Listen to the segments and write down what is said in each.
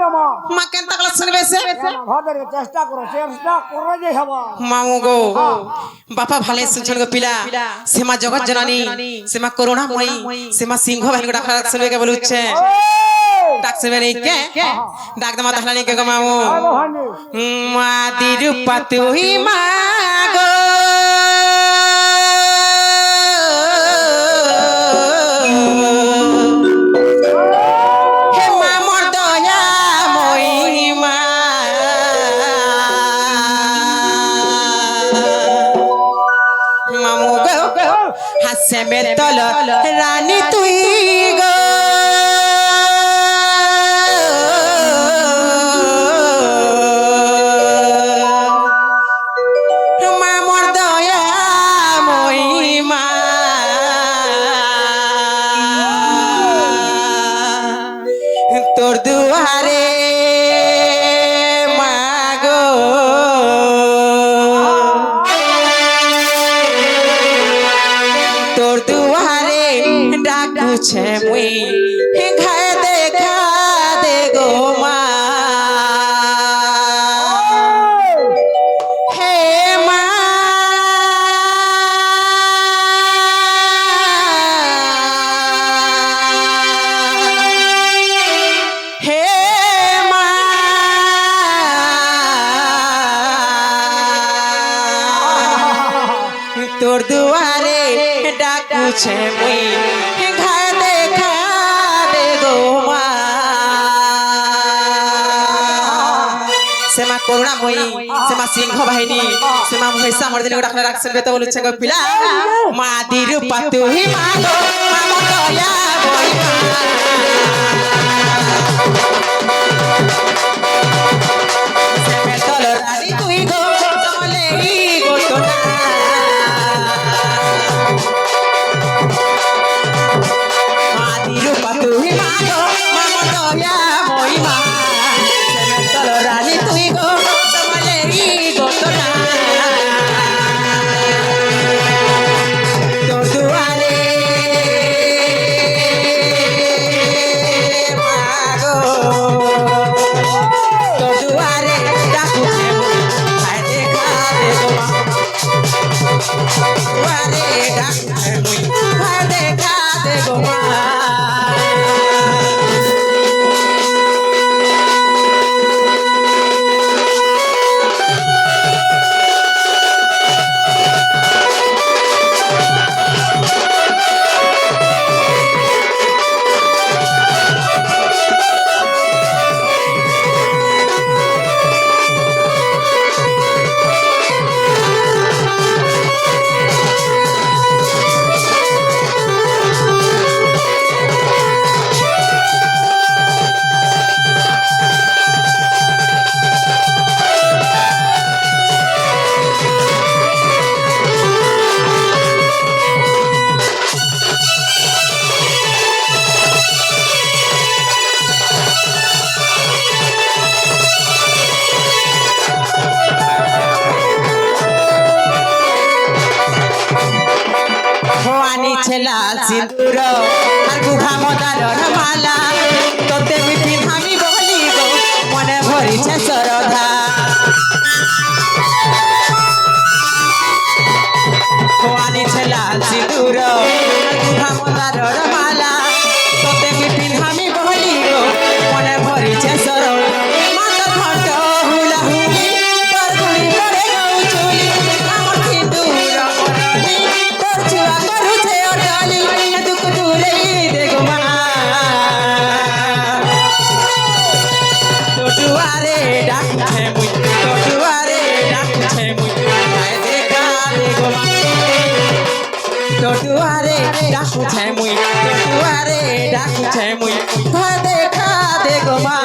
মা কেন তাকলা শুনবে সে চেষ্টা করো যে হবা মামু গো বাপা ভালে শুনছেন গো পিলা সেমা জগৎ জননী সেমা করুণাময়ী সেমা সিংহ বাহিনী ডাক শুনবে কে বলুচ্ছে ডাক শুনবে নেই কে ডাক দামা তাহলে নেই কে গো মামু মা দিরূপা তুই মা গো হাসেমে তল রানী তুই গো মামর দয়া মহিমা তোর দুয়ারে মাগো তোর দুয়ারে ডাকুছে মুই ঘায় দেখা দে গো মা হে মা হে মা তোর দুয়ারে ডাকুছে মুই ঘায় দেখা দে গো মা সেমা করুণাময়ী সেমা সিংহ বাহিনী সেমা মহিষা মর্দিনী ডাকলে রাখছেন বেতো বলছে গো পিলা মা দিরূপা তুই মা গো মামর দয়া মহিমা সেমে তল রানী তুই গো চলে গো তোরা লাল সিঁদুর আর গুহা মদারর মালা তোতে আমি পিন্ধামি বলি গো মনে ভরিছে শ্রদ্ধা আনিছে লাল সিঁদুর আর গুহা মদারর মালা তোতে আমি পিন্ধামি বলি গো মনে ভরিছে শ্রদ্ধা মাতা ঘণ্ট হুলা হুলি তোর গুলি পড়ে গৌ চুলি আমার সিঁদুর মরণি তোর ছুয়া করুছে দুয়ারে ডাকছে মুই দুয়ারে ডাকছে মুই ঘায় দেখা দে গো মা দুয়ারে ডাকছে মুই দুয়ারে ডাকছে মুই ঘায় দেখা দে গো মা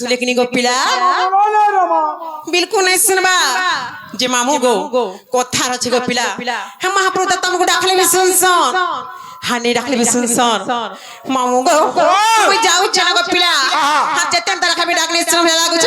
सुले कि नहीं गो पिला बोले रे माँ बिल्कुल नहीं सुनबा जे मामू गो कथा रचे गो पिला हम महाप्रभु तुमको डाकले भी सुन हानि डाकले भी सुन मामू गो मैं जाऊ चना गो पिला हाथ जतन तरह भी डाकले सुन लागो